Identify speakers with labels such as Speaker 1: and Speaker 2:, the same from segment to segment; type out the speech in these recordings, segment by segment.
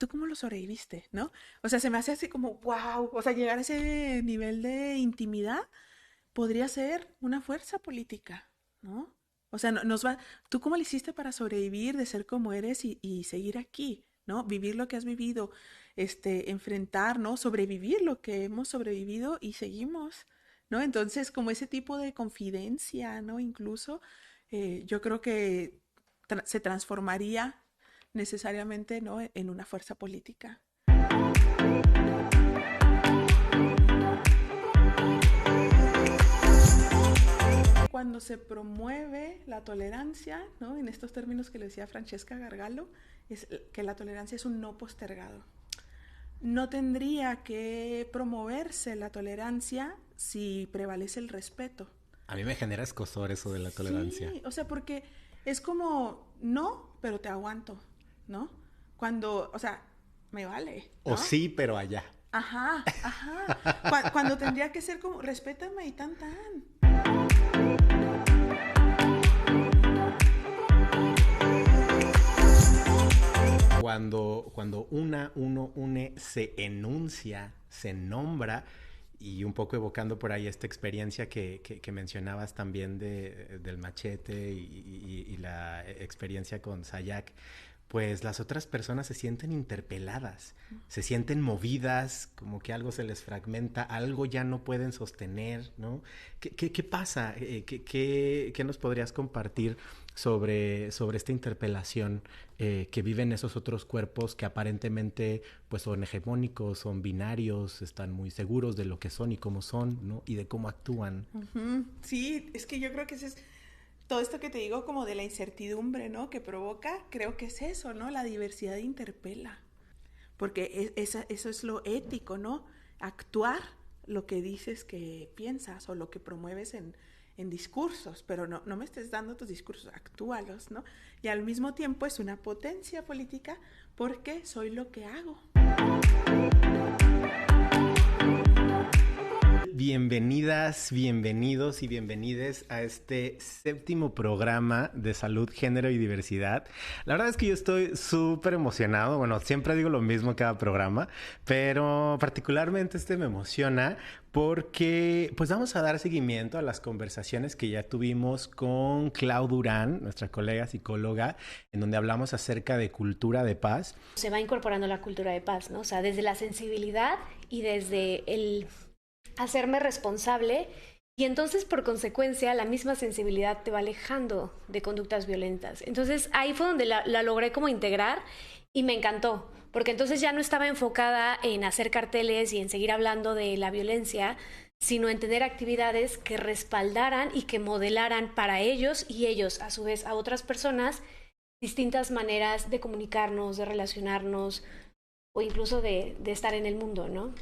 Speaker 1: ¿tú cómo lo sobreviviste, no? O sea, se me hace así como, wow, o sea, llegar a ese nivel de intimidad podría ser una fuerza política, ¿no? O sea, nos va, ¿tú cómo le hiciste para sobrevivir, de ser como eres y seguir aquí, ¿no? Vivir lo que has vivido, enfrentar, ¿no? Sobrevivir lo que hemos sobrevivido y seguimos, ¿no? Entonces, como ese tipo de confidencia, ¿no? Incluso, yo creo que se transformaría necesariamente, ¿no? En una fuerza política. Cuando se promueve la tolerancia, ¿no? En estos términos que le decía Francesca Gargalo, es que la tolerancia es un no postergado. No tendría que promoverse la tolerancia si prevalece el respeto.
Speaker 2: A mí me genera escozor eso de la tolerancia.
Speaker 1: Sí, o sea, porque es como, no, pero te aguanto, ¿no? Cuando, o sea, me vale,
Speaker 2: O
Speaker 1: ¿no?
Speaker 2: sí, pero allá.
Speaker 1: Ajá, ajá. Cuando tendría que ser como, respétame y tan, tan.
Speaker 2: Cuando uno une, se enuncia, se nombra, y un poco evocando por ahí esta experiencia que mencionabas también del machete y la experiencia con Sayak, pues las otras personas se sienten interpeladas, se sienten movidas, como que algo se les fragmenta, algo ya no pueden sostener, ¿no? ¿Qué pasa? ¿Qué nos podrías compartir sobre esta interpelación que viven esos otros cuerpos que aparentemente pues son hegemónicos, son binarios, están muy seguros de lo que son y cómo son, ¿no? Y de cómo actúan?
Speaker 1: Ujú. Sí, es que yo creo que ese es todo esto que te digo como de la incertidumbre, ¿no? Que provoca, creo que es eso, ¿no? La diversidad interpela, porque eso es lo ético, ¿no? Actuar lo que dices que piensas o lo que promueves en discursos, pero no me estés dando tus discursos, actúalos, ¿no? Y al mismo tiempo es una potencia política porque soy lo que hago.
Speaker 2: Bienvenidas, bienvenidos y bienvenides a este séptimo programa de salud, género y diversidad. La verdad es que yo estoy súper emocionado. Bueno, siempre digo lo mismo en cada programa, pero particularmente este me emociona porque pues vamos a dar seguimiento a las conversaciones que ya tuvimos con Clau Durán, nuestra colega psicóloga, en donde hablamos acerca de cultura de paz.
Speaker 3: Se va incorporando la cultura de paz, ¿no? O sea, desde la sensibilidad y desde el hacerme responsable, y entonces por consecuencia la misma sensibilidad te va alejando de conductas violentas. Entonces ahí fue donde la logré como integrar y me encantó, porque entonces ya no estaba enfocada en hacer carteles y en seguir hablando de la violencia, sino en tener actividades que respaldaran y que modelaran para ellos y ellos a su vez a otras personas distintas maneras de comunicarnos, de relacionarnos o incluso de estar en el mundo, ¿no?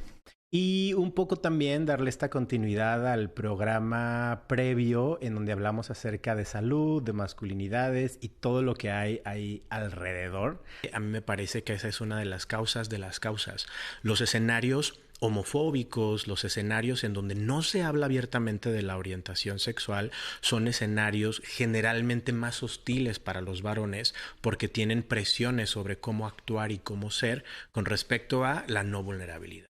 Speaker 2: Y un poco también darle esta continuidad al programa previo en donde hablamos acerca de salud, de masculinidades y todo lo que hay ahí alrededor. A mí me parece que esa es una de las causas de las causas. Los escenarios homofóbicos, los escenarios en donde no se habla abiertamente de la orientación sexual, son escenarios generalmente más hostiles para los varones porque tienen presiones sobre cómo actuar y cómo ser con respecto a la no vulnerabilidad.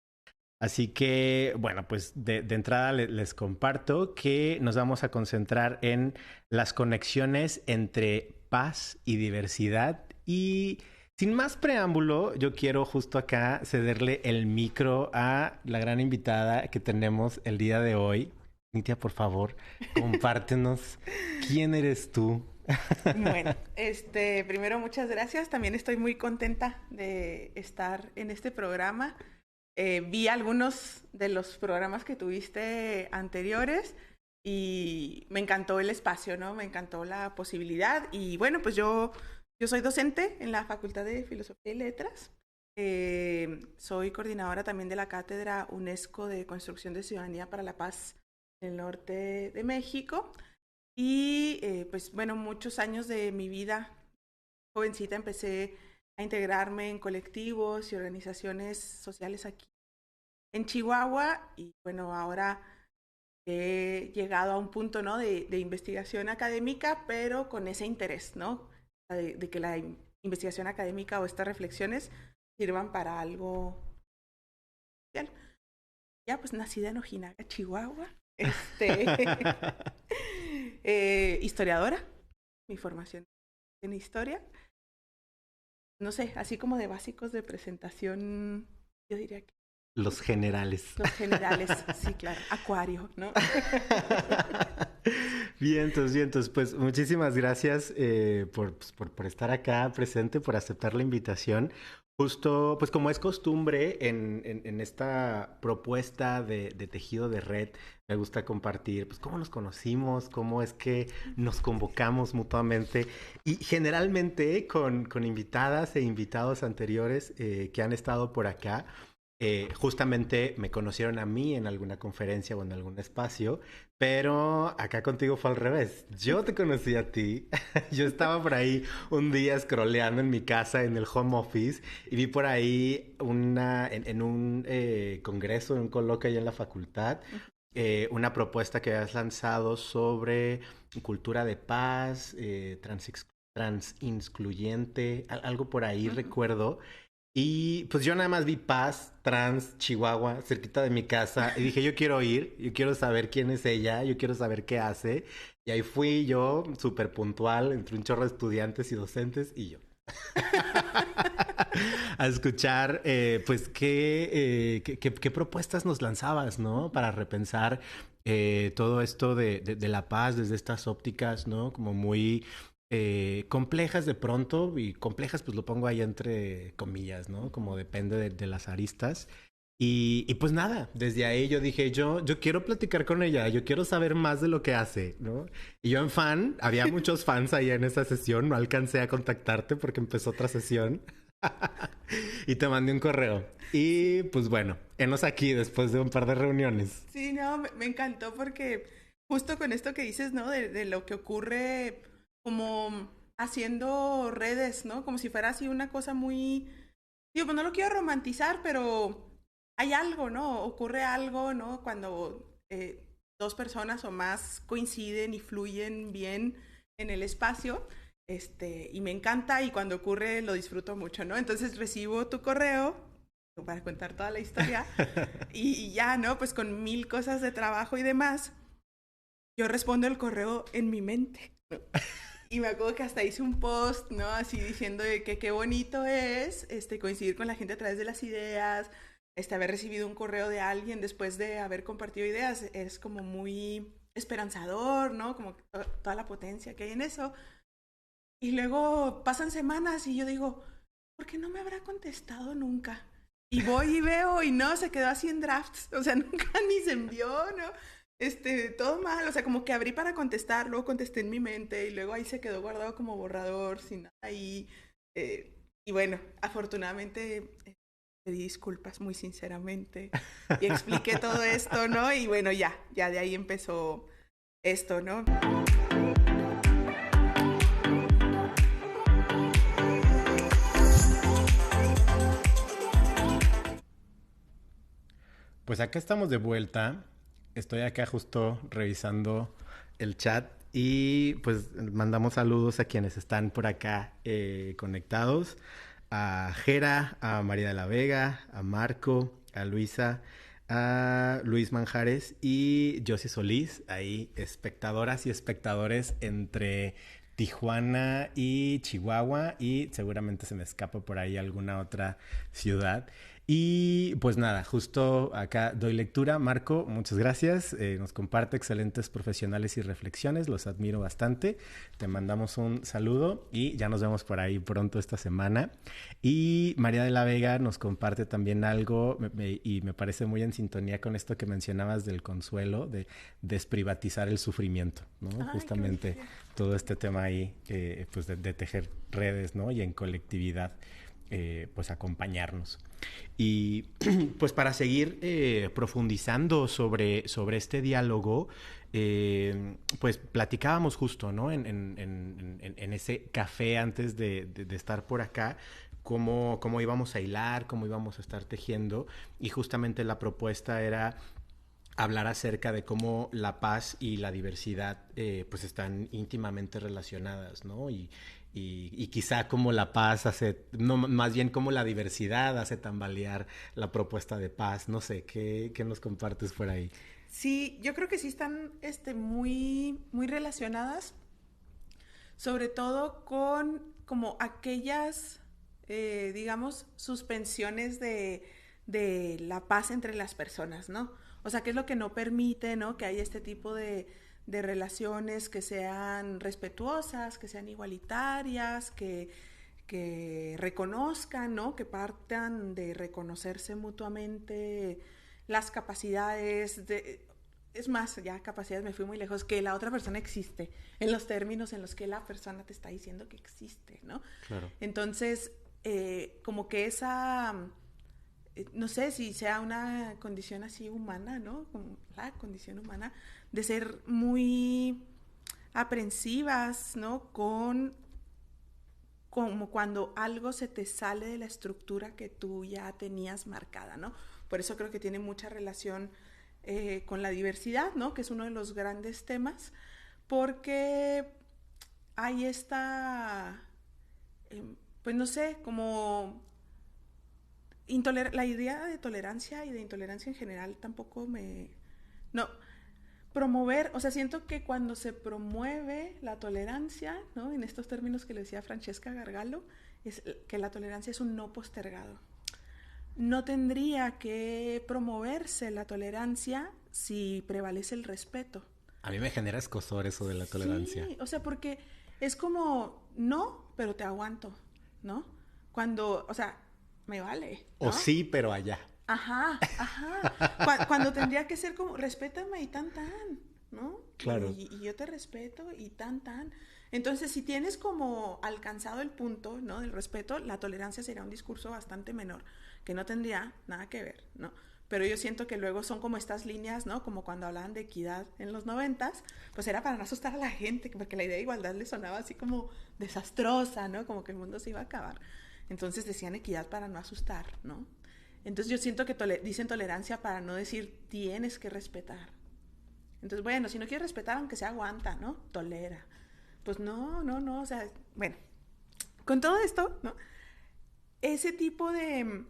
Speaker 2: Así que, bueno, pues de entrada les comparto que nos vamos a concentrar en las conexiones entre paz y diversidad. Y sin más preámbulo, yo quiero justo acá cederle el micro a la gran invitada que tenemos el día de hoy. Nitia, por favor, compártenos quién eres tú.
Speaker 1: Bueno, primero muchas gracias. También estoy muy contenta de estar en este programa. Vi algunos de los programas que tuviste anteriores y me encantó el espacio, ¿no? Me encantó la posibilidad. Y bueno, pues yo soy docente en la Facultad de Filosofía y Letras. Soy coordinadora también de la Cátedra UNESCO de Construcción de Ciudadanía para la Paz en el norte de México. Y pues bueno, muchos años de mi vida jovencita empecé a integrarme en colectivos y organizaciones sociales aquí en Chihuahua y bueno, ahora he llegado a un punto, ¿no? de investigación académica, pero con ese interés, ¿no? De que la investigación académica o estas reflexiones sirvan para algo especial. Ya, pues nacida en Ojinaga, Chihuahua. Historiadora, mi formación en historia. No sé, así como de básicos de presentación, yo diría que...
Speaker 2: Los generales.
Speaker 1: Los generales, sí, claro. Acuario, ¿no?
Speaker 2: Vientos. Pues muchísimas gracias por estar acá presente, por aceptar la invitación. Justo, pues como es costumbre en esta propuesta de tejido de red, me gusta compartir pues cómo nos conocimos, cómo es que nos convocamos mutuamente y generalmente con invitadas e invitados anteriores que han estado por acá. Justamente me conocieron a mí en alguna conferencia o en algún espacio, pero acá contigo fue al revés. Yo te conocí a ti. Yo estaba por ahí un día scrolleando en mi casa en el home office y vi por ahí en un congreso, en un coloquio allá en la facultad, una propuesta que habías lanzado sobre cultura de paz, transincluyente, algo por ahí recuerdo. Y pues yo nada más vi Paz, Trans, Chihuahua, cerquita de mi casa. Y dije, yo quiero ir, yo quiero saber quién es ella, yo quiero saber qué hace. Y ahí fui yo, súper puntual, entre un chorro de estudiantes y docentes y yo. A escuchar, pues, qué propuestas nos lanzabas, ¿no? Para repensar todo esto de la paz desde estas ópticas, ¿no? Como muy... complejas de pronto, y complejas pues lo pongo ahí entre comillas, ¿no? Como depende de las aristas. Y pues nada, desde ahí yo dije, yo quiero platicar con ella, yo quiero saber más de lo que hace, ¿no? Y yo en fan, había muchos fans ahí en esa sesión, no alcancé a contactarte porque empezó otra sesión. Y te mandé un correo. Y pues bueno, enos aquí después de un par de reuniones.
Speaker 1: Sí, no, me encantó porque justo con esto que dices, ¿no? De lo que ocurre como haciendo redes, ¿no? Como si fuera así una cosa muy... Digo, pues no lo quiero romantizar, pero hay algo, ¿no? Ocurre algo, ¿no? Cuando dos personas o más coinciden y fluyen bien en el espacio. Y me encanta y cuando ocurre lo disfruto mucho, ¿no? Entonces recibo tu correo para contar toda la historia y ya, ¿no? Pues con 1000 cosas de trabajo y demás, yo respondo el correo en mi mente. Y me acuerdo que hasta hice un post, ¿no? Así diciendo de que qué bonito es coincidir con la gente a través de las ideas, haber recibido un correo de alguien después de haber compartido ideas, es como muy esperanzador, ¿no? Como toda la potencia que hay en eso. Y luego pasan semanas y yo digo, ¿por qué no me habrá contestado nunca? Y voy y veo y no, se quedó así en drafts, o sea, nunca ni se envió, ¿no? Todo mal, o sea, como que abrí para contestar, luego contesté en mi mente y luego ahí se quedó guardado como borrador, sin nada ahí. Y bueno, afortunadamente pedí disculpas muy sinceramente y expliqué todo esto, ¿no? Y bueno, ya de ahí empezó esto, ¿no?
Speaker 2: Pues acá estamos de vuelta. Estoy acá justo revisando el chat y pues mandamos saludos a quienes están por acá conectados. A Jera, a María de la Vega, a Marco, a Luisa, a Luis Manjares y Josie Solís. Ahí espectadoras y espectadores entre Tijuana y Chihuahua y seguramente se me escapa por ahí alguna otra ciudad. Y pues nada, justo acá doy lectura. Marco, muchas gracias. Nos comparte excelentes profesionales y reflexiones. Los admiro bastante. Te mandamos un saludo y ya nos vemos por ahí pronto esta semana. Y María de la Vega nos comparte también algo y me parece muy en sintonía con esto que mencionabas del consuelo, de desprivatizar el sufrimiento, ¿no? Ay, justamente todo este tema ahí, pues de tejer redes, ¿no? Y en colectividad. Pues acompañarnos. Y pues para seguir profundizando sobre este diálogo, pues platicábamos justo, ¿no? En ese café antes de estar por acá, cómo íbamos a hilar, cómo íbamos a estar tejiendo, y justamente la propuesta era hablar acerca de cómo la paz y la diversidad pues están íntimamente relacionadas, ¿no? Y y quizá como la paz hace, no, más bien como la diversidad hace tambalear la propuesta de paz. No sé, ¿qué nos compartes por ahí?
Speaker 1: Sí, yo creo que sí están muy, muy relacionadas, sobre todo con como aquellas, digamos, suspensiones de la paz entre las personas, ¿no? O sea, ¿qué es lo que no permite, ¿no? Que haya este tipo de relaciones que sean respetuosas, que sean igualitarias, que reconozcan, ¿no? Que partan de reconocerse mutuamente las capacidades de... Es más, ya capacidades me fui muy lejos, que la otra persona existe, en los términos en los que la persona te está diciendo que existe, ¿no?
Speaker 2: Claro.
Speaker 1: Entonces, como que esa, no sé si sea una condición así humana, ¿no? Como la condición humana, de ser muy aprensivas, ¿no? Como cuando algo se te sale de la estructura que tú ya tenías marcada, ¿no? Por eso creo que tiene mucha relación con la diversidad, ¿no? Que es uno de los grandes temas, porque hay esta, pues no sé, como la idea de tolerancia y de intolerancia en general tampoco me... No, promover, o sea, siento que cuando se promueve la tolerancia, ¿no? En estos términos que le decía Francesca Gargalo, es que la tolerancia es un no postergado. No tendría que promoverse la tolerancia si prevalece el respeto.
Speaker 2: A mí me genera escozor eso de la tolerancia.
Speaker 1: Sí, o sea, porque es como, no, pero te aguanto, ¿no? Cuando, o sea, me vale,
Speaker 2: O
Speaker 1: ¿no?
Speaker 2: sí, pero allá.
Speaker 1: Ajá, ajá. Cuando tendría que ser como, respétame y tan, ¿no?
Speaker 2: Claro.
Speaker 1: Y yo te respeto y tan. Entonces, si tienes como alcanzado el punto, ¿no? Del respeto, la tolerancia sería un discurso bastante menor, que no tendría nada que ver, ¿no? Pero yo siento que luego son como estas líneas, ¿no? Como cuando hablaban de equidad en los 90s, pues era para no asustar a la gente, porque la idea de igualdad le sonaba así como desastrosa, ¿no? Como que el mundo se iba a acabar. Entonces decían equidad para no asustar, ¿no? Entonces yo siento que dicen tolerancia para no decir tienes que respetar. Entonces, bueno, si no quieres respetar, aunque sea aguanta, ¿no? Tolera. Pues no, o sea, bueno, con todo esto, ¿no? Ese tipo de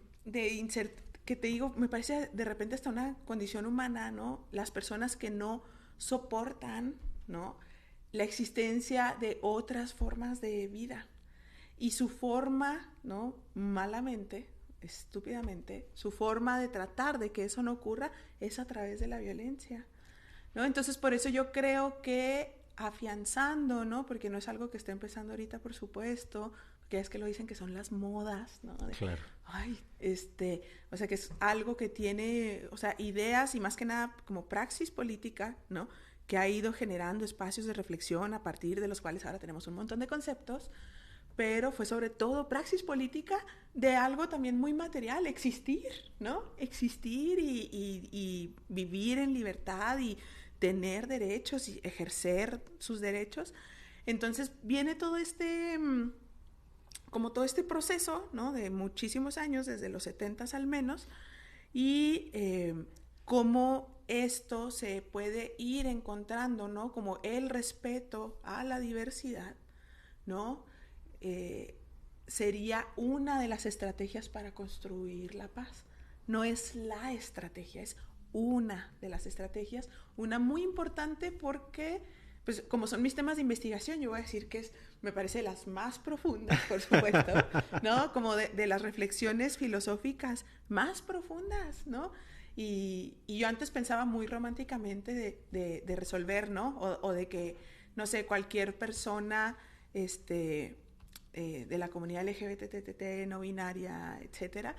Speaker 1: que te digo, me parece de repente hasta una condición humana, ¿no? Las personas que no soportan, ¿no? La existencia de otras formas de vida. Y su forma, ¿no? Malamente, estúpidamente, su forma de tratar de que eso no ocurra es a través de la violencia, ¿no? Entonces, por eso yo creo que afianzando, ¿no? Porque no es algo que esté empezando ahorita, por supuesto, que es que lo dicen que son las modas, ¿no?
Speaker 2: Claro.
Speaker 1: Ay, o sea, que es algo que tiene, o sea, ideas y más que nada como praxis política, ¿no? Que ha ido generando espacios de reflexión a partir de los cuales ahora tenemos un montón de conceptos, pero fue sobre todo praxis política de algo también muy material, existir, ¿no? Existir y vivir en libertad y tener derechos y ejercer sus derechos. Entonces viene todo como todo este proceso, ¿no? De muchísimos años, desde los 70s al menos, y cómo esto se puede ir encontrando, ¿no? Como el respeto a la diversidad, ¿no? Sería una de las estrategias para construir la paz. No es la estrategia, es una de las estrategias, una muy importante porque, pues como son mis temas de investigación, yo voy a decir que me parece las más profundas, por supuesto, ¿no? Como de las reflexiones filosóficas más profundas, ¿no? Y yo antes pensaba muy románticamente de resolver, ¿no? O de que, no sé, cualquier persona, de la comunidad LGBT, no binaria, etcétera,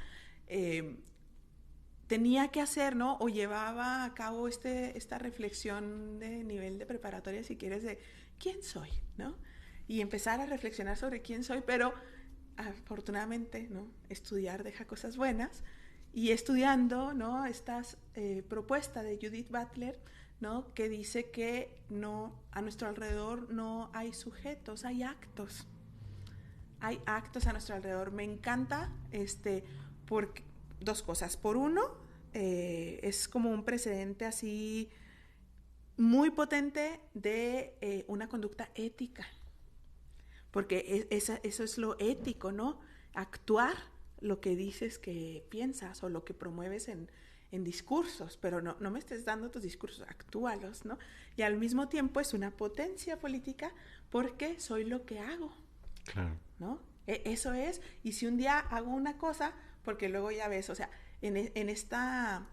Speaker 1: tenía que hacer, ¿no? O llevaba a cabo esta reflexión de nivel de preparatoria, si quieres, de quién soy, ¿no? Y empezar a reflexionar sobre quién soy, pero afortunadamente, ¿no? Estudiar deja cosas buenas. Y estudiando, ¿no? Esta propuesta de Judith Butler, ¿no? Que dice que no, a nuestro alrededor no hay sujetos, hay actos. Hay actos a nuestro alrededor. Me encanta porque dos cosas. Por uno, es como un precedente así muy potente de una conducta ética. porque eso es lo ético, ¿no? Actuar lo que dices que piensas o lo que promueves en discursos, pero no me estés dando tus discursos, actúalos, ¿no? Y al mismo tiempo es una potencia política porque soy lo que hago,
Speaker 2: claro,
Speaker 1: ¿no? Eso es, y si un día hago una cosa, porque luego ya ves, o sea, en esta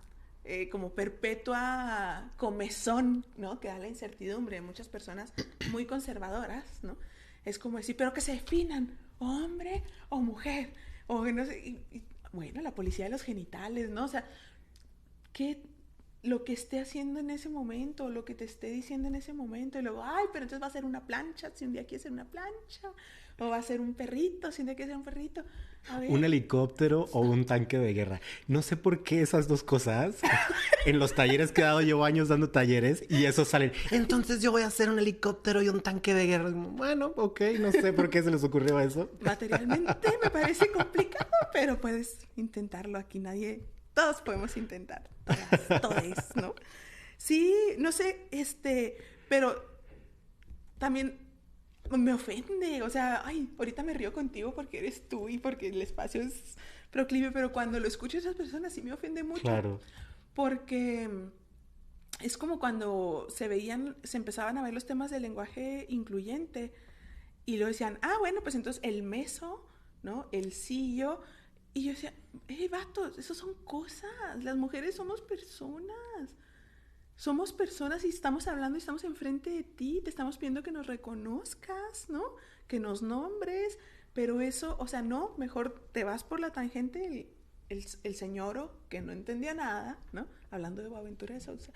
Speaker 1: como perpetua comezón, ¿no? Que da la incertidumbre de muchas personas muy conservadoras, ¿no? Es como decir, pero que se definan, hombre o mujer, o no sé, bueno, la policía de los genitales, ¿no? O sea, que lo que esté haciendo en ese momento, lo que te esté diciendo en ese momento, y luego, ay, pero entonces va a ser una plancha, si un día quieres ser una plancha, o va a ser un perrito, si un día quieres ser un perrito. A ver.
Speaker 2: Un helicóptero o un tanque de guerra. No sé por qué esas dos cosas. En los talleres que he dado, llevo años dando talleres y esos salen. Entonces yo voy a hacer un helicóptero y un tanque de guerra. Bueno, ok, no sé por qué se les ocurrió eso.
Speaker 1: Materialmente me parece complicado, pero puedes intentarlo. Aquí todos podemos intentar. Todas, ¿no? Sí, no sé, pero también me ofende, o sea, ay, ahorita me río contigo porque eres tú y porque el espacio es proclive, pero cuando lo escucho a esas personas sí me ofende mucho.
Speaker 2: Claro.
Speaker 1: Porque es como cuando se empezaban a ver los temas del lenguaje incluyente y luego decían, bueno, pues entonces el meso, ¿no? El sillo. Y yo decía, vatos, eso son cosas. Las mujeres somos personas. Somos personas y estamos hablando y estamos enfrente de ti. Te estamos pidiendo que nos reconozcas, ¿no? Que nos nombres. Pero eso, o sea, no, mejor te vas por la tangente. El señoro que no entendía nada, ¿no? Hablando de Boaventura de Sousa,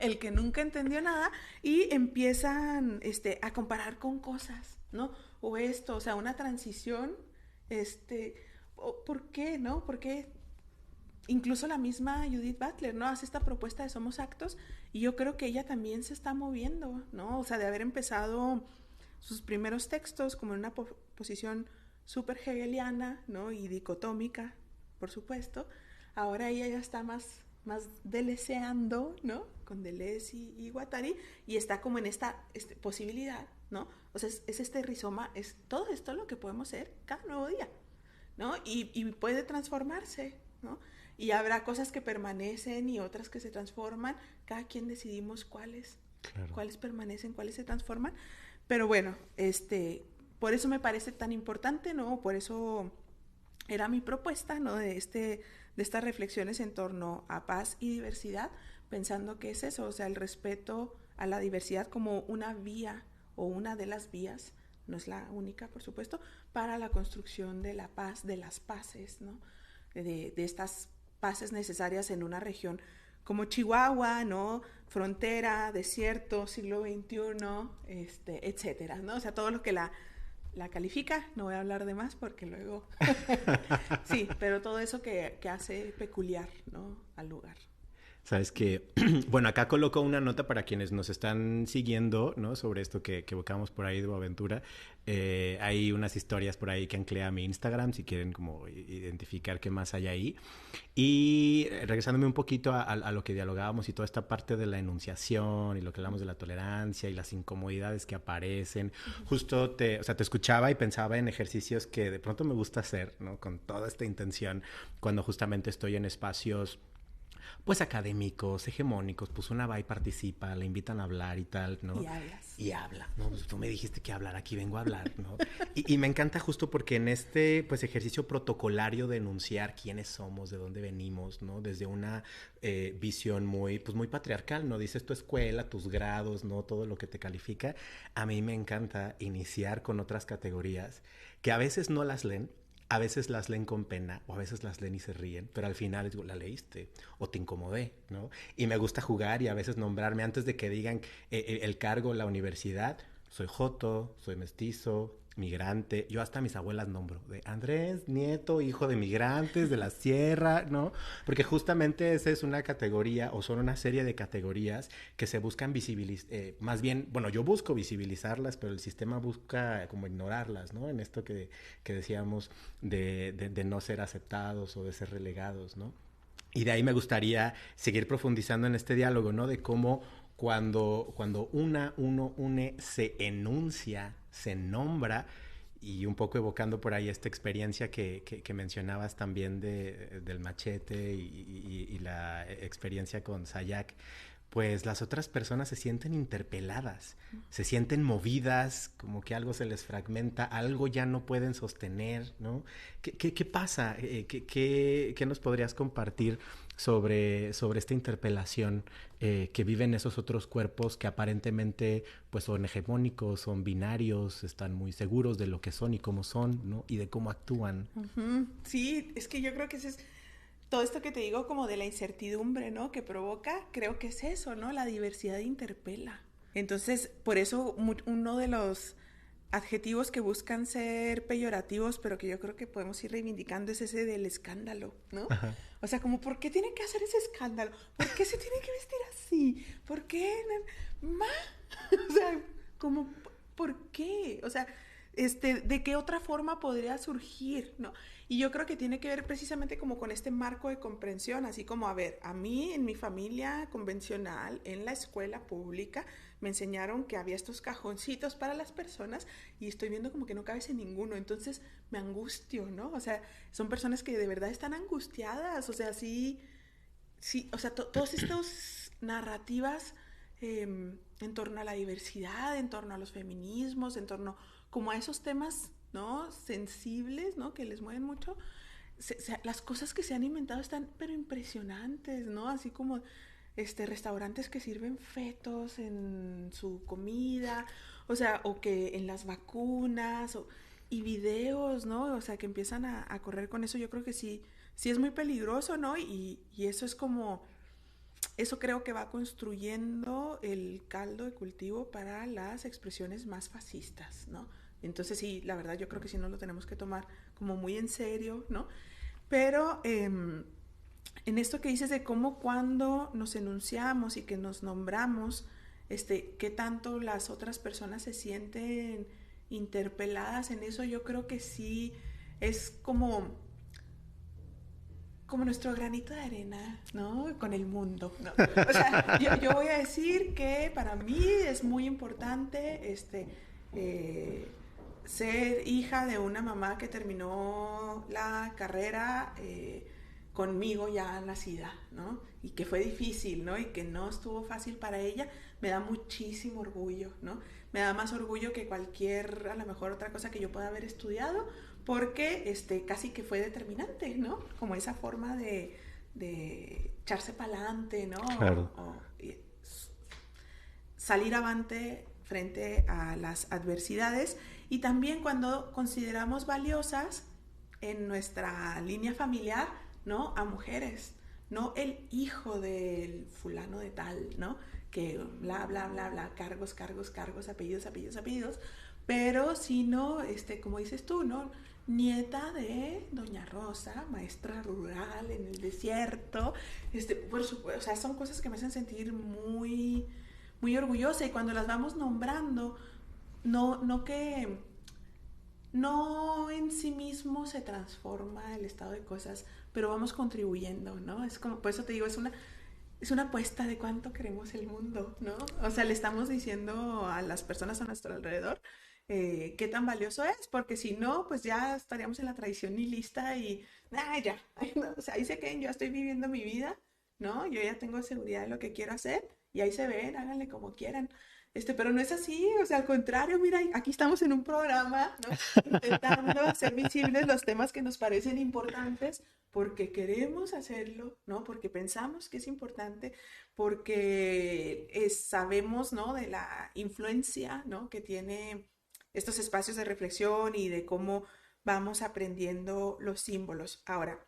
Speaker 1: el que nunca entendió nada, y empiezan a comparar con cosas, ¿no? O esto, o sea, una transición, ¿por qué, no? ¿Por qué? Incluso la misma Judith Butler, ¿no? Hace esta propuesta de Somos Actos, y yo creo que ella también se está moviendo, ¿no? O sea, de haber empezado sus primeros textos como en una posición súper hegeliana, ¿no? Y dicotómica, por supuesto. Ahora ella ya está más deleceando, ¿no? Con Deleuze y Guattari, y está como en esta posibilidad, ¿no? O sea, es este rizoma, es todo esto lo que podemos ser cada nuevo día, ¿no? Y puede transformarse, ¿no? Y habrá cosas que permanecen y otras que se transforman. Cada quien decidimos cuáles permanecen, cuáles se transforman. Pero bueno, por eso me parece tan importante, ¿no? Por eso era mi propuesta, ¿no? De estas reflexiones en torno a paz y diversidad, pensando que es eso, o sea, el respeto a la diversidad como una vía o una de las vías, no es la única, por supuesto, para la construcción de la paz, de las paces, ¿no? De estas paces necesarias en una región como Chihuahua, ¿no? Frontera, desierto, siglo XXI, etcétera, ¿no? O sea, todo lo que la califica, no voy a hablar de más porque luego... Sí, pero todo eso que hace peculiar, ¿no? Al lugar.
Speaker 2: Sabes que, bueno, acá coloco una nota para quienes nos están siguiendo, ¿no? Sobre esto que evocamos por ahí de Boaventura. Hay unas historias por ahí que anclé a mi Instagram, si quieren como identificar qué más hay ahí. Y regresándome un poquito a lo que dialogábamos y toda esta parte de la enunciación y lo que hablamos de la tolerancia y las incomodidades que aparecen. Justo te escuchaba y pensaba en ejercicios que de pronto me gusta hacer, ¿no? Con toda esta intención, cuando justamente estoy en espacios pues académicos, hegemónicos, pues una va y participa, le invitan a hablar y tal, ¿no?
Speaker 1: Y hablas.
Speaker 2: Y habla, ¿no? Pues tú me dijiste que hablar, aquí vengo a hablar, ¿no? Y me encanta justo porque en este, pues, ejercicio protocolario de enunciar quiénes somos, de dónde venimos, ¿no? Desde una visión muy patriarcal, ¿no? Dices tu escuela, tus grados, ¿no? Todo lo que te califica. A mí me encanta iniciar con otras categorías que a veces no las leen, a veces las leen con pena o a veces las leen y se ríen, pero al final digo, la leíste o te incomodé, ¿no? Y me gusta jugar y a veces nombrarme antes de que digan el cargo, la universidad. Soy joto, soy mestizo, migrante. Yo hasta a mis abuelas nombro de Andrés, nieto, hijo de migrantes de la sierra, ¿no? Porque justamente esa es una categoría o son una serie de categorías que se buscan visibilizar, más bien, bueno, yo busco visibilizarlas, pero el sistema busca como ignorarlas, ¿no? En esto que decíamos de no ser aceptados o de ser relegados, ¿no? Y de ahí me gustaría seguir profundizando en este diálogo, ¿no? De cómo cuando uno se enuncia, se nombra, y un poco evocando por ahí esta experiencia que mencionabas también del machete y la experiencia con Sayak, pues las otras personas se sienten interpeladas, se sienten movidas, como que algo se les fragmenta, algo ya no pueden sostener, ¿no? ¿Qué pasa? ¿Qué nos podrías compartir sobre esta interpelación que viven esos otros cuerpos que aparentemente pues son hegemónicos, son binarios, están muy seguros de lo que son y cómo son, ¿no? Y de cómo actúan?
Speaker 1: Sí, es que yo creo que ese es todo esto que te digo como de la incertidumbre, ¿no? Que provoca, creo que es eso, ¿no? La diversidad interpela. Entonces, por eso uno de los adjetivos que buscan ser peyorativos, pero que yo creo que podemos ir reivindicando, es ese del escándalo, ¿no?
Speaker 2: Ajá.
Speaker 1: O sea, como, ¿por qué tiene que hacer ese escándalo? ¿Por qué se tiene que vestir así? ¿Por qué? Ma? O sea, como, ¿por qué? O sea, ¿de qué otra forma podría surgir, no? Y yo creo que tiene que ver precisamente como con este marco de comprensión, así como, a ver, a mí en mi familia convencional, en la escuela pública, me enseñaron que había estos cajoncitos para las personas y estoy viendo como que no cabes en ninguno, entonces me angustio, ¿no? O sea, son personas que de verdad están angustiadas, o sea, sí, sí, o sea, todas estas narrativas en torno a la diversidad, en torno a los feminismos, en torno como a esos temas, ¿no? Sensibles, ¿no? Que les mueven mucho. Las cosas que se han inventado están pero impresionantes, ¿no? Así como restaurantes que sirven fetos en su comida, o sea, o que en las vacunas, y videos, ¿no? O sea, que empiezan a correr con eso. Yo creo que sí, sí es muy peligroso, ¿no? Y eso es como, eso creo que va construyendo el caldo de cultivo para las expresiones más fascistas, ¿no? Entonces sí, la verdad yo creo que sí nos lo tenemos que tomar como muy en serio, ¿no? Pero en esto que dices de cómo cuando nos enunciamos y que nos nombramos, qué tanto las otras personas se sienten interpeladas en eso, yo creo que sí es como nuestro granito de arena, ¿no? Con el mundo, ¿no? O sea, yo voy a decir que para mí es muy importante ser hija de una mamá que terminó la carrera conmigo ya nacida, ¿no? Y que fue difícil, ¿no? Y que no estuvo fácil para ella, me da muchísimo orgullo, ¿no? Me da más orgullo que cualquier, a lo mejor otra cosa que yo pueda haber estudiado, porque casi que fue determinante, ¿no? Como esa forma de echarse para adelante, ¿no?
Speaker 2: Claro.
Speaker 1: Salir avante frente a las adversidades, y también cuando consideramos valiosas en nuestra línea familiar, ¿no? A mujeres, no el hijo del fulano de tal, ¿no? Que bla, bla, bla, bla, cargos, cargos, cargos, apellidos, apellidos, apellidos, pero sino, como dices tú, ¿no? Nieta de Doña Rosa, maestra rural en el desierto, por supuesto, o sea, son cosas que me hacen sentir muy, muy orgullosa, y cuando las vamos nombrando, no en sí mismo se transforma el estado de cosas, pero vamos contribuyendo, ¿no? Es como, por eso te digo, es una apuesta de cuánto queremos el mundo, ¿no? O sea, le estamos diciendo a las personas a nuestro alrededor qué tan valioso es, porque si no, pues ya estaríamos en la tradición nihilista y, ya, no, o sea, ahí se queden, yo estoy viviendo mi vida, ¿no? Yo ya tengo seguridad de lo que quiero hacer y ahí se ven, háganle como quieran. Pero no es así, o sea, al contrario, mira, aquí estamos en un programa, ¿no? Intentando hacer visibles los temas que nos parecen importantes porque queremos hacerlo, ¿no? Porque pensamos que es importante, porque sabemos, ¿no? De la influencia, ¿no? Que tiene estos espacios de reflexión y de cómo vamos aprendiendo los símbolos. Ahora,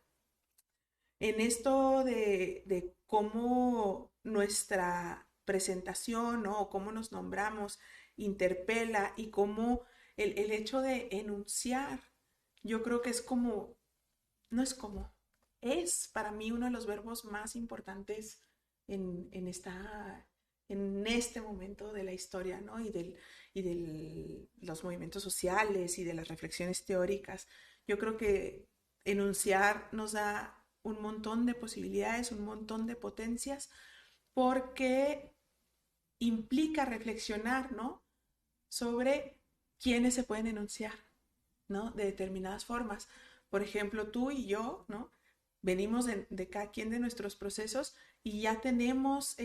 Speaker 1: en esto de cómo nuestra presentación, ¿no? O cómo nos nombramos interpela, y cómo el hecho de enunciar, yo creo que es como, no es como, es para mí uno de los verbos más importantes en este momento de la historia, ¿no? Y de los movimientos sociales y de las reflexiones teóricas. Yo creo que enunciar nos da un montón de posibilidades, un montón de potencias, porque implica reflexionar, ¿no? Sobre quiénes se pueden enunciar, ¿no? De determinadas formas. Por ejemplo, tú y yo, ¿no? Venimos de cada quien de nuestros procesos y ya tenemos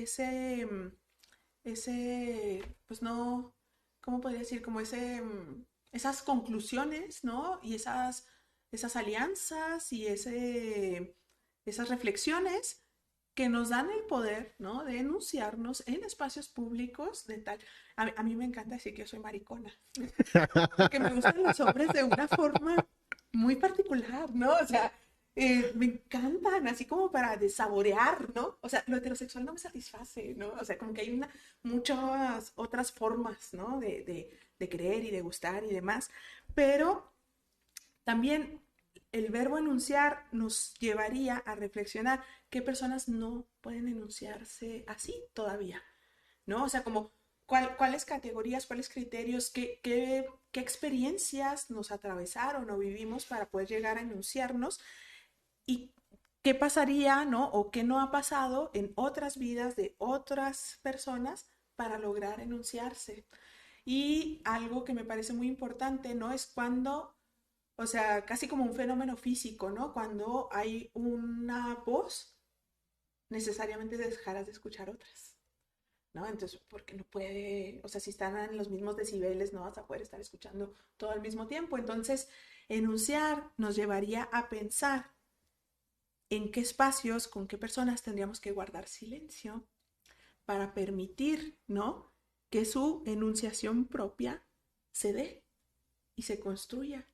Speaker 1: pues no, ¿cómo podría decir? Como esas conclusiones, ¿no? Y esas alianzas y esas reflexiones que nos dan el poder, ¿no? De enunciarnos en espacios públicos de tal. A mí me encanta decir que yo soy maricona, porque me gustan los hombres de una forma muy particular, ¿no? O sea, me encantan, así como para desaborear, ¿no? O sea, lo heterosexual no me satisface, ¿no? O sea, como que hay muchas otras formas, ¿no? De querer y de gustar y demás, pero también el verbo enunciar nos llevaría a reflexionar qué personas no pueden enunciarse así todavía, ¿no? O sea, como cuáles categorías, cuáles criterios, qué experiencias nos atravesaron o vivimos para poder llegar a enunciarnos y qué pasaría, ¿no? O qué no ha pasado en otras vidas de otras personas para lograr enunciarse. Y algo que me parece muy importante, ¿no? Es cuando, o sea, casi como un fenómeno físico, ¿no? Cuando hay una voz, necesariamente dejarás de escuchar otras, ¿no? Entonces, porque no puede, o sea, si están en los mismos decibeles, no vas a poder estar escuchando todo al mismo tiempo. Entonces, enunciar nos llevaría a pensar en qué espacios, con qué personas tendríamos que guardar silencio para permitir, ¿no? Que su enunciación propia se dé y se construya.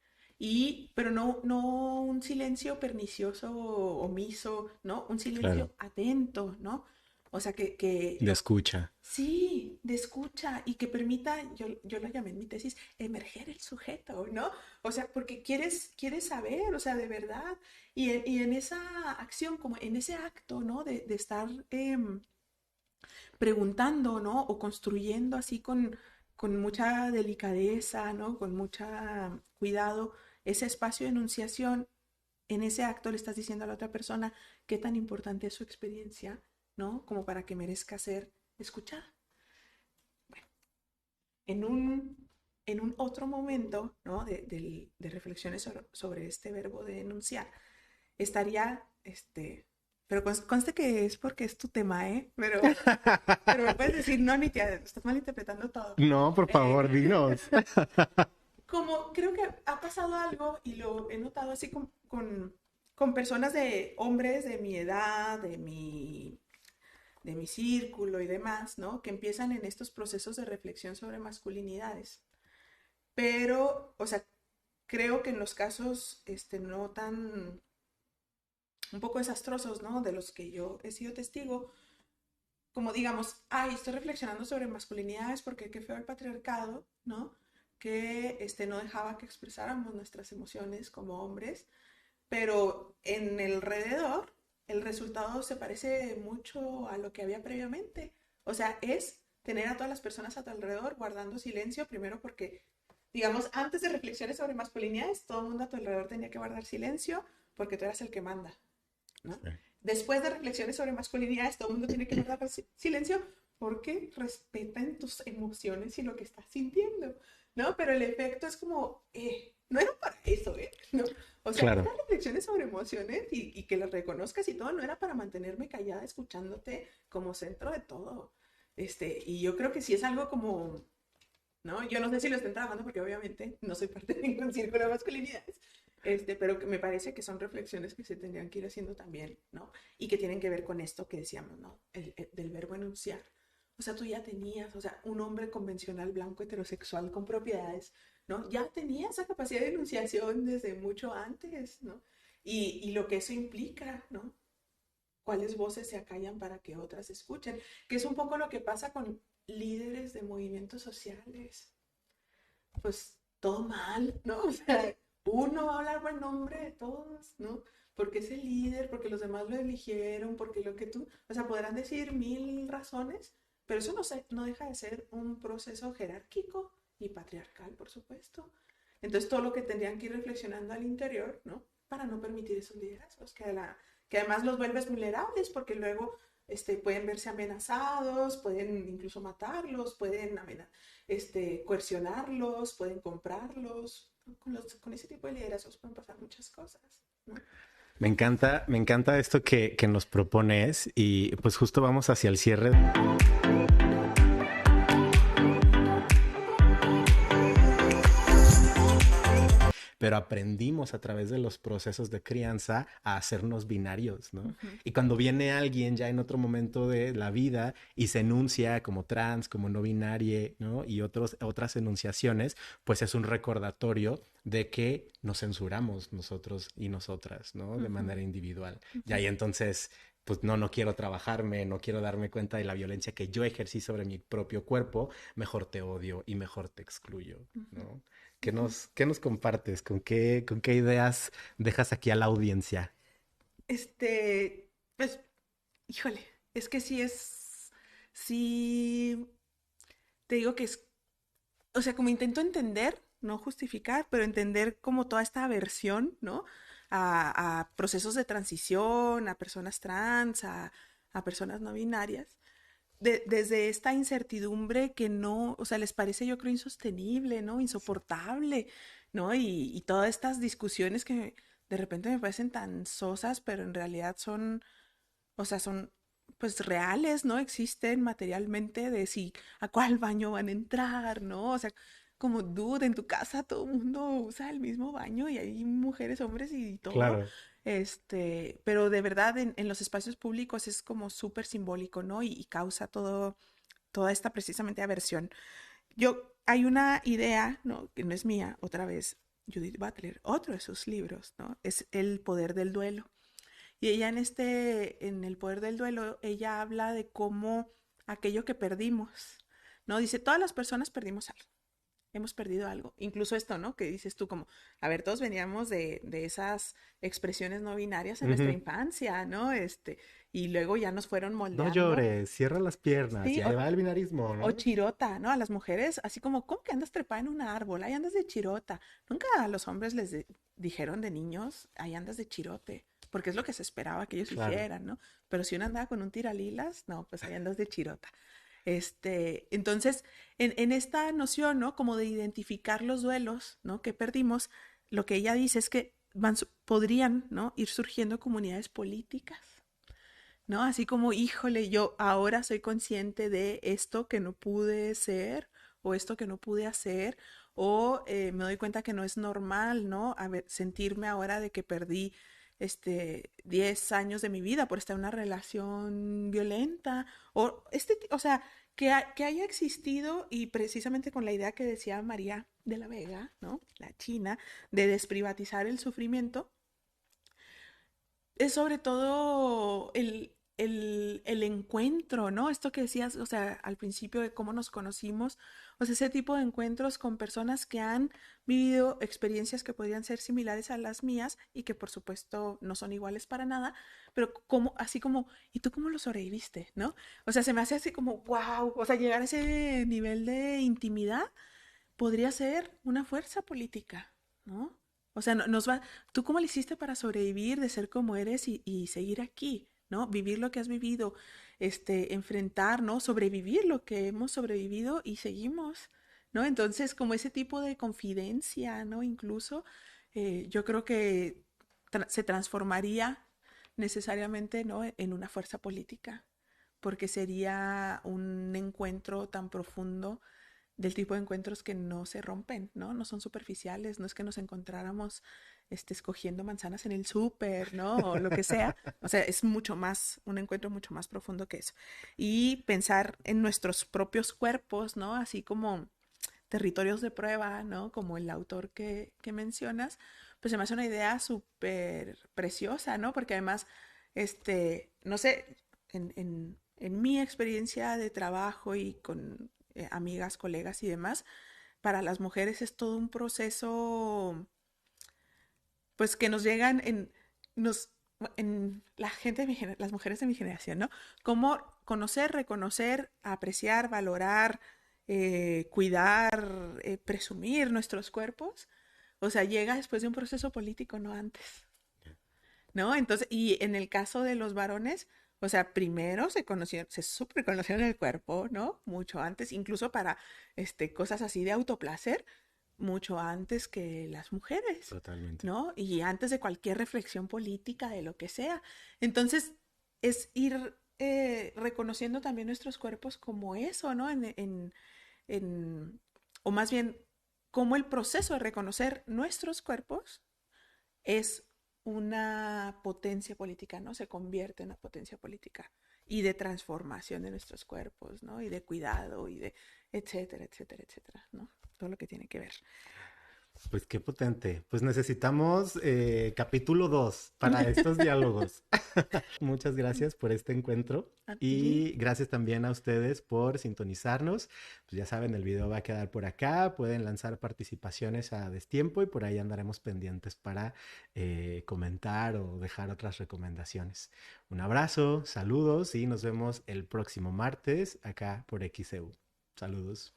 Speaker 1: Pero no un silencio pernicioso, omiso, ¿no? Un
Speaker 2: Claro,
Speaker 1: silencio atento, ¿no? O sea,
Speaker 2: de escucha.
Speaker 1: sí, de escucha y que permita, yo lo llamé en mi tesis, emerger el sujeto, ¿no? O sea, porque quieres saber, o sea, de verdad. Y en esa acción, como en ese acto, ¿no? De estar preguntando, ¿no? O construyendo así con mucha delicadeza, ¿no? Con mucha cuidado ese espacio de enunciación. En ese acto le estás diciendo a la otra persona qué tan importante es su experiencia, ¿no? Como para que merezca ser escuchada. En en un otro momento, ¿no? De reflexiones sobre este verbo de enunciar, estaría, pero conste que es porque es tu tema, ¿eh? Pero me puedes decir, no, Nitia, estás malinterpretando todo.
Speaker 2: No, por
Speaker 1: Eh,
Speaker 2: favor, dinos.
Speaker 1: como creo que ha pasado algo y lo he notado así con personas de hombres de mi edad, de mi círculo y demás, ¿no? Que empiezan en estos procesos de reflexión sobre masculinidades. Pero, o sea, creo que en los casos no tan, un poco desastrosos, ¿no? De los que yo he sido testigo, como digamos, ay, estoy reflexionando sobre masculinidades porque qué feo el patriarcado, ¿no? Que no dejaba que expresáramos nuestras emociones como hombres, pero en el alrededor el resultado se parece mucho a lo que había previamente. O sea, es tener a todas las personas a tu alrededor guardando silencio, primero porque, digamos, antes de reflexiones sobre masculinidades, todo el mundo a tu alrededor tenía que guardar silencio porque tú eras el que manda, ¿no?
Speaker 2: Sí.
Speaker 1: Después de reflexiones sobre masculinidades, todo el mundo tiene que guardar silencio porque respetan tus emociones y lo que estás sintiendo, ¿no? Pero el efecto es como, no era para eso, ¿eh? ¿No? O sea,
Speaker 2: Claro,
Speaker 1: estas reflexiones sobre emociones y que las reconozcas y todo, no era para mantenerme callada escuchándote como centro de todo. Y yo creo que sí es algo como, ¿no? Yo no sé si lo estén trabajando porque obviamente no soy parte de ningún círculo de masculinidades, pero que me parece que son reflexiones que se tendrían que ir haciendo también, ¿no? Y que tienen que ver con esto que decíamos, ¿no? Del verbo enunciar. O sea, tú ya tenías, o sea, un hombre convencional, blanco, heterosexual, con propiedades, ¿no? Ya tenía esa capacidad de enunciación desde mucho antes, ¿no? Y lo que eso implica, ¿no? Cuáles voces se acallan para que otras escuchen, que es un poco lo que pasa con líderes de movimientos sociales. Pues todo mal, ¿no? O sea, uno va a hablar buen nombre de todos, ¿no? Porque es el líder, porque los demás lo eligieron, porque lo que tú, o sea, podrán decir mil razones, pero eso no deja de ser un proceso jerárquico y patriarcal, por supuesto. Entonces, todo lo que tendrían que ir reflexionando al interior, ¿no? Para no permitir esos liderazgos, que además los vuelves vulnerables, porque luego pueden verse amenazados, pueden incluso matarlos, pueden coercionarlos, pueden comprarlos. Con ese tipo de liderazgos pueden pasar muchas cosas, ¿no?
Speaker 2: Me encanta esto que nos propones y pues justo vamos hacia el cierre. Pero aprendimos a través de los procesos de crianza a hacernos binarios, ¿no? Y cuando viene alguien ya en otro momento de la vida y se enuncia como trans, como no binaria, ¿no? Y otras enunciaciones, pues es un recordatorio de que nos censuramos nosotros y nosotras, ¿no? De manera individual. Y ahí entonces, pues no quiero trabajarme, no quiero darme cuenta de la violencia que yo ejercí sobre mi propio cuerpo, mejor te odio y mejor te excluyo, ¿no? ¿Qué nos compartes? ¿Con qué ideas dejas aquí a la audiencia?
Speaker 1: Pues, híjole, es que sí, te digo que o sea, como intento entender, no justificar, pero entender como toda esta aversión, ¿no? A procesos de transición, a personas trans, a personas no binarias, desde esta incertidumbre que no, o sea, les parece yo creo insostenible, ¿no? Insoportable, ¿no? Y todas estas discusiones que de repente me parecen tan sosas, pero en realidad son, o sea, son pues reales, ¿no? Existen materialmente de si a cuál baño van a entrar, ¿no? O sea, como dude, en tu casa todo el mundo usa el mismo baño y hay mujeres, hombres y todo.
Speaker 2: Claro.
Speaker 1: Pero de verdad en los espacios públicos es como súper simbólico, ¿no? Y causa toda esta precisamente aversión. Hay una idea, ¿no? Que no es mía, otra vez, Judith Butler, otro de sus libros, ¿no? Es El poder del duelo. Y ella en El poder del duelo, ella habla de cómo aquello que perdimos, ¿no? Dice, todas las personas perdimos algo, hemos perdido algo. Incluso esto, ¿no? Que dices tú como, a ver, todos veníamos de esas expresiones no binarias en nuestra infancia, ¿no? Y luego ya nos fueron
Speaker 2: No
Speaker 1: moldeando.
Speaker 2: llores, cierra las piernas
Speaker 1: Sí,
Speaker 2: y ahí va el binarismo,
Speaker 1: o
Speaker 2: ¿no?
Speaker 1: chirota, ¿no? A las mujeres, así como, ¿cómo que andas trepada en un árbol? Ahí andas de chirota. Nunca a los hombres dijeron de niños, ahí andas de chirote, porque es lo que se esperaba que ellos
Speaker 2: Claro.
Speaker 1: hicieran, ¿no? Pero si uno andaba con un tiralilas, no, pues ahí andas de chirota. Entonces, en esta noción, ¿no? Como de identificar los duelos, ¿no? Que perdimos, lo que ella dice es que podrían, ¿no? Ir surgiendo comunidades políticas, ¿no? Así como, híjole, yo ahora soy consciente de esto que no pude ser o esto que no pude hacer o me doy cuenta que no es normal, ¿no? A ver, sentirme ahora de que perdí 10 años de mi vida por estar en una relación violenta o sea, que haya existido y precisamente con la idea que decía María de la Vega, ¿no? La china, de desprivatizar el sufrimiento, es sobre todo el encuentro, ¿no? Esto que decías, o sea, al principio de cómo nos conocimos, o sea, ese tipo de encuentros con personas que han vivido experiencias que podrían ser similares a las mías y que por supuesto no son iguales para nada, pero como, así como, ¿y tú cómo lo sobreviviste, no? O sea, se me hace así como, wow, o sea, llegar a ese nivel de intimidad podría ser una fuerza política, ¿no? O sea, ¿tú cómo le hiciste para sobrevivir, de ser como eres y seguir aquí, ¿no? Vivir lo que has vivido, enfrentar, ¿no? Sobrevivir lo que hemos sobrevivido y seguimos, ¿no? Entonces, como ese tipo de confidencia, ¿no? Incluso, yo creo que se transformaría necesariamente, ¿no? En una fuerza política, porque sería un encuentro tan profundo del tipo de encuentros que no se rompen, ¿no? No son superficiales, no es que nos encontráramos escogiendo manzanas en el súper, ¿no? O lo que sea. O sea, es mucho más, un encuentro mucho más profundo que eso. Y pensar en nuestros propios cuerpos, ¿no? Así como territorios de prueba, ¿no? Como el autor que mencionas, pues se me hace una idea súper preciosa, ¿no? Porque además, no sé, en mi experiencia de trabajo y con amigas, colegas y demás, para las mujeres es todo un proceso, pues que nos llegan en la gente las mujeres de mi generación, ¿no? Cómo conocer, reconocer, apreciar, valorar, cuidar, presumir nuestros cuerpos. O sea, llega después de un proceso político, no antes, ¿no? Entonces, y en el caso de los varones, O sea, primero se conocieron, se súper conocieron el cuerpo, ¿no? Mucho antes, incluso para cosas así de autoplacer, mucho antes que las mujeres,
Speaker 2: Totalmente.
Speaker 1: ¿no? Y antes de cualquier reflexión política, de lo que sea. Entonces, es ir reconociendo también nuestros cuerpos como eso, ¿no? O más bien, como el proceso de reconocer nuestros cuerpos es una potencia política, ¿no? Se convierte en una potencia política y de transformación de nuestros cuerpos, ¿no? Y de cuidado y de etcétera, etcétera, etcétera, ¿no? Todo lo que tiene que ver.
Speaker 2: Pues qué potente. Pues necesitamos capítulo 2 para estos diálogos. Muchas gracias por este encuentro
Speaker 1: A ti.
Speaker 2: y gracias también a ustedes por sintonizarnos. Pues ya saben, el video va a quedar por acá. Pueden lanzar participaciones a destiempo y por ahí andaremos pendientes para comentar o dejar otras recomendaciones. Un abrazo, saludos y nos vemos el próximo martes acá por XEU. Saludos.